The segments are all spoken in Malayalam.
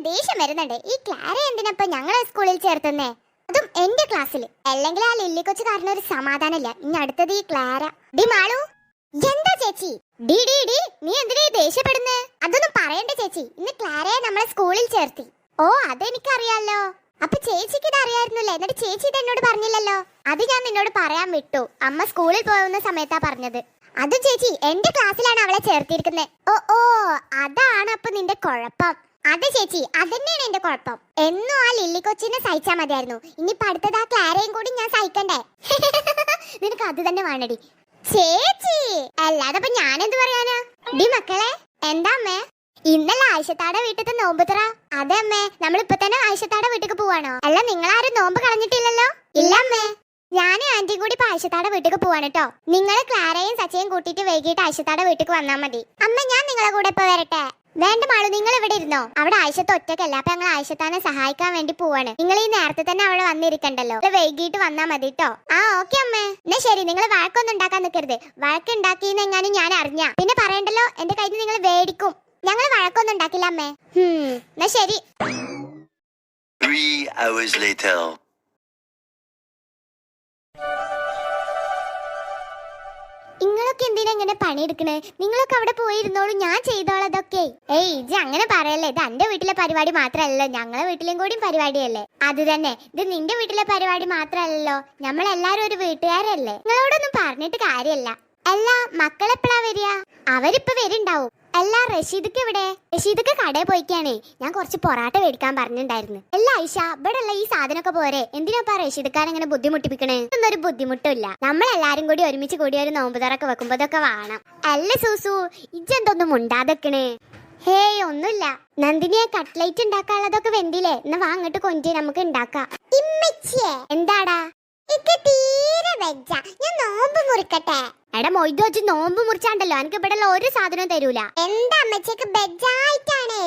ദേഷ്യം വരുന്നുണ്ട്. ഈ ക്ലാര എന്തിനപ്പ ഞങ്ങളെ സ്കൂളിൽ ചേർത്തുന്നേ, അതും എന്റെ ക്ലാസ്സിൽ. അല്ലെങ്കിൽ ആ ലില്ലി കൊച്ചു കാരണം ഒരു സമാധാനമില്ല. ഇനി അടുത്തത് ഈ ക്ലാര. ഡി മാളു. എന്താ ചേച്ചി? ഡി ഡി ഡി നീ എന്തിനാ ദേഷ്യപ്പെടുന്നേ? അതൊന്നും പറയണ്ട ചേച്ചി, ഇന്ന് ക്ലാരയെ നമ്മളെ സ്കൂളിൽ ചേർത്തി. ഓ അതെനിക്കറിയാലോ. അപ്പൊ ചേച്ചിക്ക് ഇത് അറിയായിരുന്നല്ലേ? എന്നിട്ട് ചേച്ചി ഇത് എന്നോട് പറഞ്ഞില്ലല്ലോ. അത് ഞാൻ നിന്നോട് പറയാൻ വിട്ടു. അമ്മ സ്കൂളിൽ പോകുന്ന സമയത്താ പറഞ്ഞത്. അതും ചേച്ചി എന്റെ ക്ലാസ്സിലാണ് അവളെ ചേർത്തിരിക്കുന്നത്. ഓ ഓ അതാണ് അപ്പൊ നിന്റെ കുഴപ്പം. അതെ ചേച്ചി, അതന്നെയാണ് എന്റെ കുഴപ്പം. എന്നും ആ ലില്ലി കൊച്ചിനെ സഹിച്ചാ മതിയായിരുന്നു. ഇനി അടുത്തത് ആ ക്ലാരയും കൂടി ഞാൻ സഹിക്കണ്ടേ? നിനക്ക് അത് തന്നെ വേണടി ചേച്ചി, അല്ലാതെ ഇപ്പൊ ഞാൻ എന്ത് പറയാനാ? ഡി മക്കളെ, എന്താ അമ്മേ? ഇന്നലെ ആയിഷത്താടെ വീട്ടിലത്തെ നോമ്പ് തുറ. അതെ അമ്മേ, നമ്മളിപ്പൊ തന്നെ ആയിഷത്താടെ വീട്ടിലേക്ക് പോവാണോ? അല്ല, നിങ്ങളാരും നോമ്പ് കളഞ്ഞിട്ടില്ലല്ലോ? ഇല്ല അമ്മേ, ഞാനും ആന്റിയും കൂടി ഇപ്പൊ ആയിഷത്താടെ വീട്ടിലേക്ക് പോവാണ് കേട്ടോ. നിങ്ങൾ ക്ലാരയും സച്ചയും കൂട്ടിയിട്ട് വൈകിട്ട് ആയിഷത്താടെ വീട്ടിലേക്ക് വന്നാൽ മതി. അമ്മ ഞാൻ നിങ്ങളെ കൂടെ ഇപ്പൊ വരട്ടെ? വേണ്ട മാളു, നിങ്ങൾ ഇവിടെ ഇരുന്നോ. അവിടെ ആയിഷത്ത് ഒറ്റക്കല്ല, അപ്പൊ ഞങ്ങൾ ആയിഷത്താനെ സഹായിക്കാൻ വേണ്ടി പോവാണ്. നിങ്ങൾ ഈ നേരത്തെ തന്നെ അവിടെ വന്നിരിക്കണ്ടല്ലോ. വൈകിട്ട് വന്നാ മതി കേട്ടോ. ആ ഓക്കെ അമ്മേ. എന്നാ ശരി, നിങ്ങൾ വഴക്കൊന്നും ഉണ്ടാക്കാൻ നിൽക്കരുത്. വഴക്കുണ്ടാക്കിയെന്നെങ്ങാനും ഞാൻ അറിഞ്ഞ പിന്നെ പറയണ്ടല്ലോ, എന്റെ കയ്യിൽ നിങ്ങൾ വേടിക്കും. ഞങ്ങൾ വഴക്കൊന്നും ഉണ്ടാക്കില്ല അമ്മേ. എന്നാ ശരി. 3 hours later. നിങ്ങളൊക്കെ എന്തിനാ ഇങ്ങനെ പണിയെടുക്കണേ? നിങ്ങളൊക്കെ അവിടെ പോയിരുന്നോളൂ, ഞാൻ ചെയ്തോളതൊക്കെ. ഏയ് ഇജ്ജ് അങ്ങനെ പറയല്ലേ. ഇത് എന്റെ വീട്ടിലെ പരിപാടി മാത്രമല്ലല്ലോ, ഞങ്ങളെ വീട്ടിലും കൂടി പരിപാടിയല്ലേ. അത് തന്നെ, ഇത് നിന്റെ വീട്ടിലെ പരിപാടി മാത്രമല്ലല്ലോ, നമ്മളെല്ലാരും ഒരു വീട്ടുകാരല്ലേ. നിങ്ങളോടൊന്നും പറഞ്ഞിട്ട് കാര്യമല്ല. അല്ല, മക്കളെപ്പോഴാ വരിക? അവരിപ്പൊ വരുണ്ടാവും. അല്ല, റഷീദക്ക് എവിടെ? റഷീദക്ക് കടയിൽ പോയിക്കാണേ. ഞാൻ കുറച്ച് പൊറാട്ട മേടിക്കാൻ പറഞ്ഞിട്ടുണ്ടായിരുന്നു. അല്ല ഐഷ, ഇവിടെ ഉള്ള ഈ സാധനമൊക്കെ പോരെ, എന്തിനാ റഷീദക്കാൻ അങ്ങനെ ബുദ്ധിമുട്ടിപ്പിക്കണേ? ഇതൊന്നൊരു ബുദ്ധിമുട്ടില്ല. നമ്മളെല്ലാരും കൂടി ഒരുമിച്ച് കൂടി ഒരു നോമ്പ് തുറക്കെ വെക്കുമ്പോ ഇതൊക്കെ വേണം. അല്ല സൂസു, ഇജ്ജെന്തൊന്നും ഉണ്ടാതൊക്കണേ? ഹേയ് ഒന്നുമില്ല. നന്ദിനിയെ കട്ട്ലൈറ്റ് ഉണ്ടാക്കാനുള്ളതൊക്കെ വെന്തില്ലേ? എന്നാ വാങ്ങട്ട് കൊഞ്ചി നമുക്ക് ഉണ്ടാക്കാം. എന്താടാ? തീരെ വെജ്ജ, ഞാൻ നോമ്പ് മുറിക്കട്ടെ. എടാ മൊയ്തു വെച്ച് നോമ്പ് മുറിച്ചാണ്ടല്ലോ എനിക്ക് ഇവിടെ ഒരു സാധനവും തരൂല. എന്താ അമ്മച്ചക്ക് ബെജായിട്ടാണ്?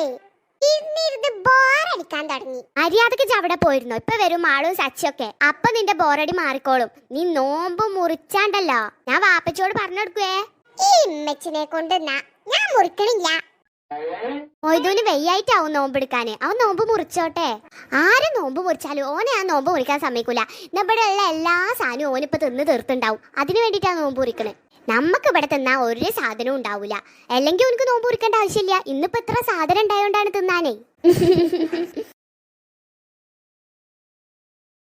ബോറടിക്കാൻ തുടങ്ങി. മര്യാദക്ക് അവിടെ പോയിരുന്നോ? ഇപ്പൊ വരും മാളും സച്ചൊക്കെ. അപ്പൊ നിന്റെ ബോറടി മാറിക്കോളും. നീ നോമ്പ് മുറിച്ചാണ്ടല്ലോ. ഞാൻ വാപ്പച്ചോട് പറഞ്ഞു കൊടുക്കുവേ. ഈ ഇമ്മച്ചിനെ കൊണ്ട് ഞാൻ മുറിക്കണില്ല. മൊയ്തുവിന് വെയ്യായിട്ടാവും നോമ്പെടുക്കാന്. അവൻ നോമ്പ് മുറിച്ചോട്ടെ. ആരും നോമ്പ് മുറിച്ചാലും ഓനെ ആ നോമ്പ് മുറിക്കാൻ സമ്മതിക്കൂല. ഇവിടെ ഉള്ള എല്ലാ സാധനവും ഓനിപ്പൊ തിന്ന് തീർത്തുണ്ടാവും. അതിന് വേണ്ടിയിട്ടാണ് നോമ്പ് മുറിക്കണേ. നമുക്ക് ഇവിടെ തിന്നാ ഒരു സാധനവും ഉണ്ടാവൂല. അല്ലെങ്കിൽ ഓനക്ക് നോമ്പ് മുറിക്കേണ്ട ആവശ്യമില്ല. ഇന്നിപ്പോ ഇത്ര സാധനം ഉണ്ടായോണ്ടാണ് തിന്നാനേ.